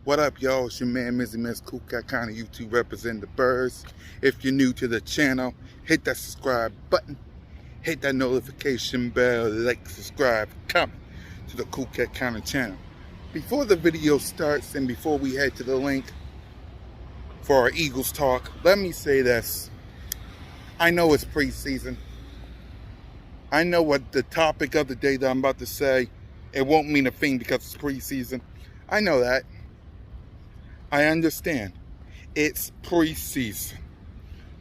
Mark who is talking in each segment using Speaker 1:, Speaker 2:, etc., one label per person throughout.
Speaker 1: What up, y'all? It's your man, Mizzy Miss Cool Cat County YouTube representing the birds. If you're new to the channel, hit that subscribe button, hit that notification bell, like, subscribe, comment to the Cool Cat County channel. Before the video starts and before we head to the link for our Eagles talk, let me say this. I know it's preseason. I know what the topic of the day that I'm about to say, it won't mean a thing because it's preseason. I know that. I understand. It's preseason.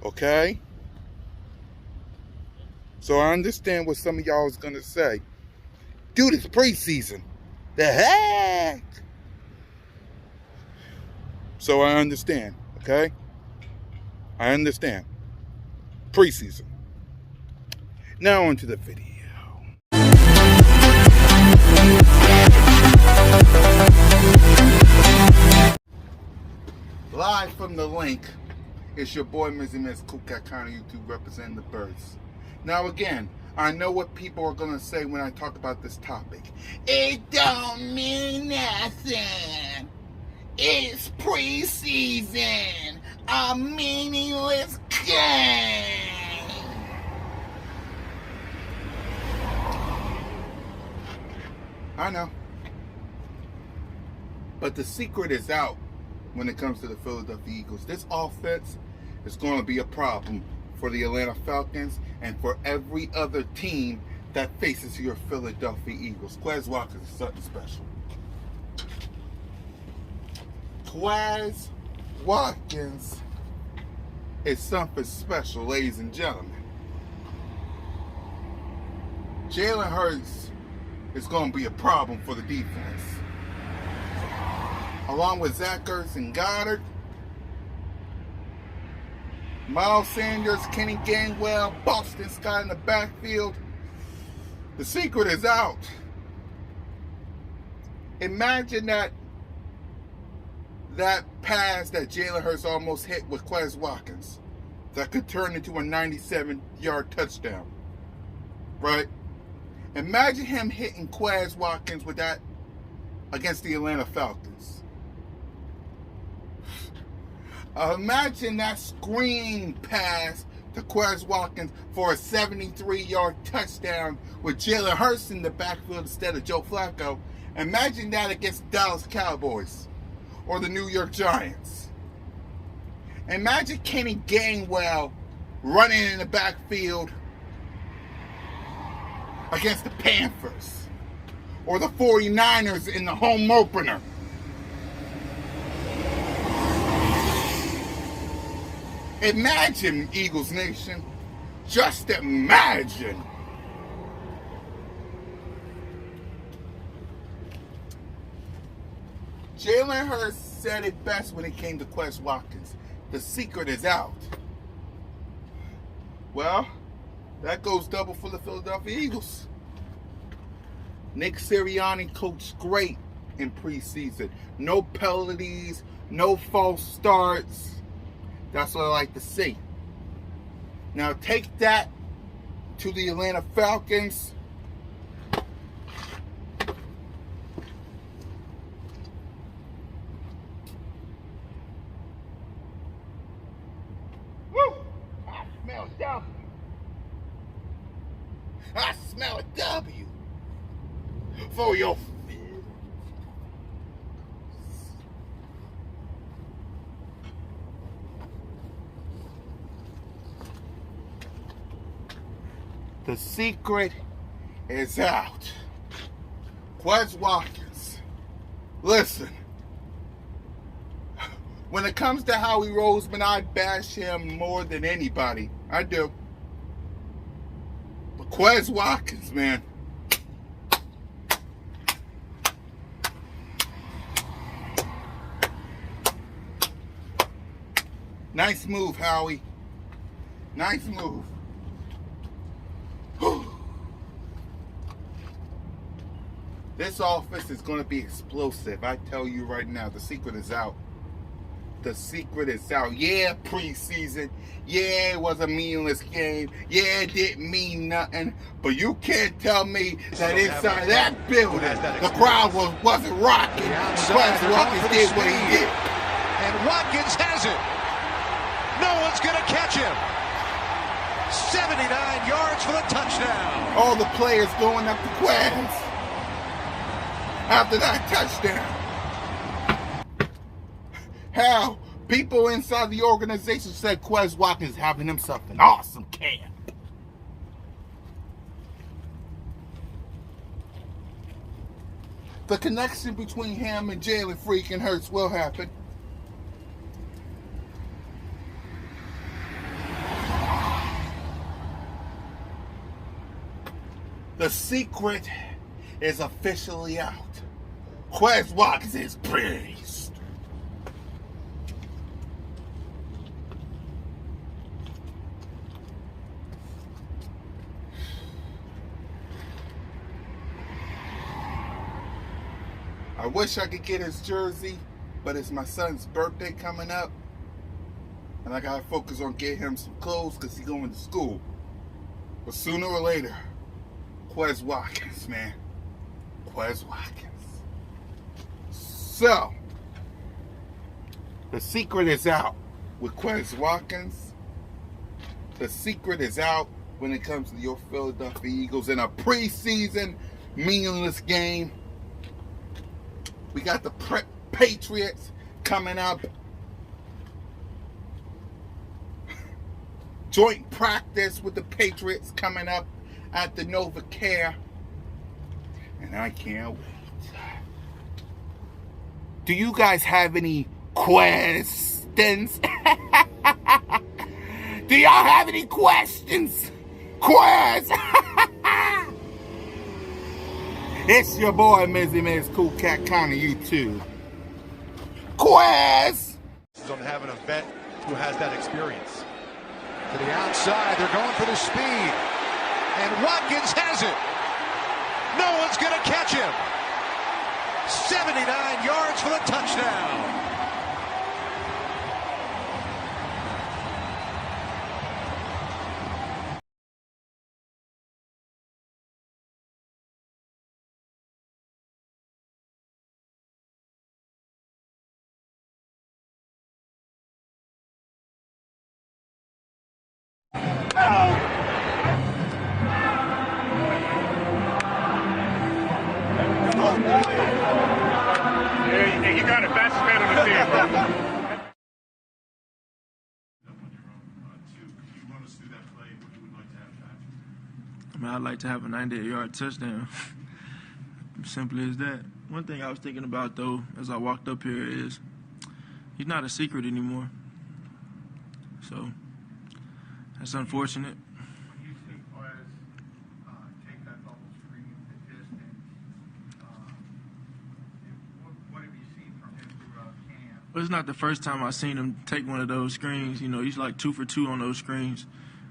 Speaker 1: Okay? So I understand what some of y'all is going to say. Dude, it's preseason. The heck? So I understand. Okay? I understand. Preseason. Now on to the video. Live from the link, it's your boy Mizzy Miss Cool Cat County YouTube representing the birds. Now again, I know what people are going to say when I talk about this topic. It don't mean nothing. It's preseason. A meaningless game. I know. But the secret is out when it comes to the Philadelphia Eagles. This offense is going to be a problem for the Atlanta Falcons and for every other team that faces your Philadelphia Eagles. Quez Watkins is something special. Quez Watkins is something special, ladies and gentlemen. Jalen Hurts is going to be a problem for the defense. Along with Zach Ertz and Goddard, Miles Sanders, Kenny Gainwell, Boston Scott in the backfield. The secret is out. Imagine that pass that Jalen Hurts almost hit with Quez Watkins that could turn into a 97-yard touchdown. Right? Imagine him hitting Quez Watkins with that against the Atlanta Falcons. Imagine that screen pass to Quez Watkins for a 73-yard touchdown with Jalen Hurts in the backfield instead of Joe Flacco. Imagine that against the Dallas Cowboys or the New York Giants. Imagine Kenny Gainwell running in the backfield against the Panthers or the 49ers in the home opener. Imagine, Eagles Nation. Just imagine. Jalen Hurts said it best when it came to Quez Watkins. The secret is out. Well, that goes double for the Philadelphia Eagles. Nick Sirianni coached great in preseason. No penalties, no false starts. That's what I like to see. Now take that to the Atlanta Falcons. Woo! I smell W. I smell a W for your The secret is out. Quez Watkins, listen. When it comes to Howie Roseman, I bash him more than anybody. I do. But Quez Watkins, man. Nice move, Howie. Nice move. This offense is going to be explosive. I tell you right now, the secret is out. The secret is out. Yeah, preseason. Yeah, it was a meaningless game. Yeah, it didn't mean nothing. But you can't tell me that inside that building, the crowd wasn't rocking. Quez Watkins did what he did.
Speaker 2: And Watkins has it. No one's going to catch him. 79 yards for the touchdown.
Speaker 1: All the players going up to Quez after that touchdown. Hell, people inside the organization said Quez Watkins having himself an awesome camp. The connection between him and Jalen freaking Hurts will happen. The secret is officially out. Quez Watkins is praised. I wish I could get his jersey, but it's my son's birthday coming up. And I gotta focus on getting him some clothes because he's going to school. But sooner or later, Quez Watkins, man. Quez Watkins. So, the secret is out with Quez Watkins. The secret is out when it comes to your Philadelphia Eagles in a preseason meaningless game. We got the Patriots coming up. Joint practice with the Patriots coming up at the Nova Care. And I can't wait. Do you guys have any questions? Do y'all have any questions? Quez! It's your boy, Mizzy Miz Cool Cat Connor, YouTube. Quez!
Speaker 2: On having a vet who has that experience. To the outside, they're going for the speed. And Watkins has it. No one's going to catch him. 79 yards for the touchdown.
Speaker 3: Yeah, you got it. Fastest man on the field, bro.
Speaker 4: I'd like to have a 98-yard touchdown. Simple as that. One thing I was thinking about, though, as I walked up here is he's not a secret anymore. So that's unfortunate.
Speaker 5: When you see Quez take that bubble screen to distance, what have you seen from him throughout camp?
Speaker 4: Well, it's not the first time I've seen him take one of those screens. You know, he's like 2 for 2 on those screens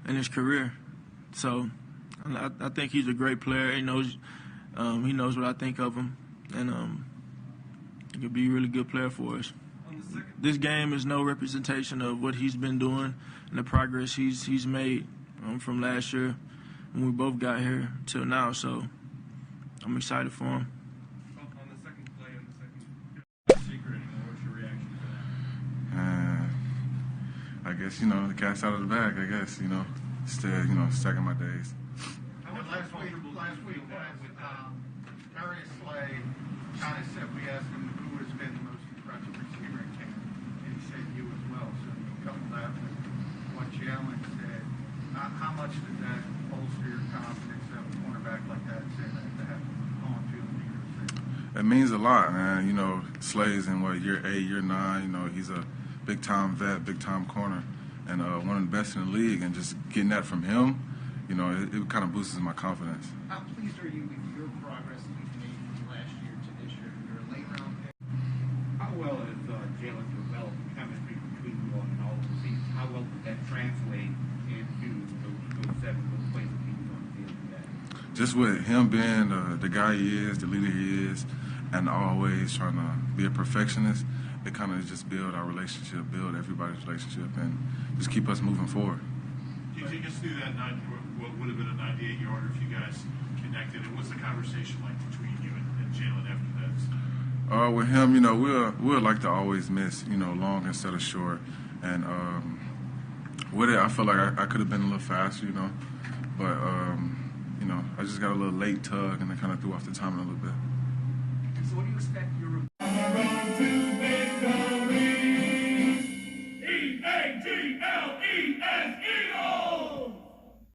Speaker 4: in his career. So I think he's a great player. He knows what I think of him, and he could be a really good player for us. This game is no representation of what he's been doing and the progress he's made from last year when we both got here till now. So I'm excited for him.
Speaker 3: On the second play, secret anymore, what's your reaction to that?
Speaker 6: I guess, the cat's out of the bag, I guess, instead, stacking my days.
Speaker 5: Last week, Darius Slay kind of said, we asked him who has been the most impressive receiver in camp, and he said you as well. So you couple that with what Jalen said. How much did that bolster your confidence that a cornerback like that said that to have on-field leadership?
Speaker 6: It means a lot, man. Slay's in year 8, year 9. He's a big-time vet, big-time corner, and one of the best in the league. And just getting that from him, it kind of boosts my confidence.
Speaker 5: How pleased are you with your progress that you've made from last year to this year? You're a late-round pick.
Speaker 7: How well has Jalen developed chemistry between you all and all of the seasons? How well did that translate into those plays that he's on the field today?
Speaker 6: Just with him being the guy he is, the leader he is, and always trying to be a perfectionist, it kind of just build our relationship, build everybody's relationship, and just keep us moving forward.
Speaker 3: Can you take us through that what would have been a 98-yarder if you guys connected? And what's the conversation like between you and Jalen after that?
Speaker 6: With him, we'll like to always miss, long instead of short. And with it, I feel like I could have been a little faster, but I just got a little late tug and I kind of threw off the timing a little bit.
Speaker 7: So what do you expect your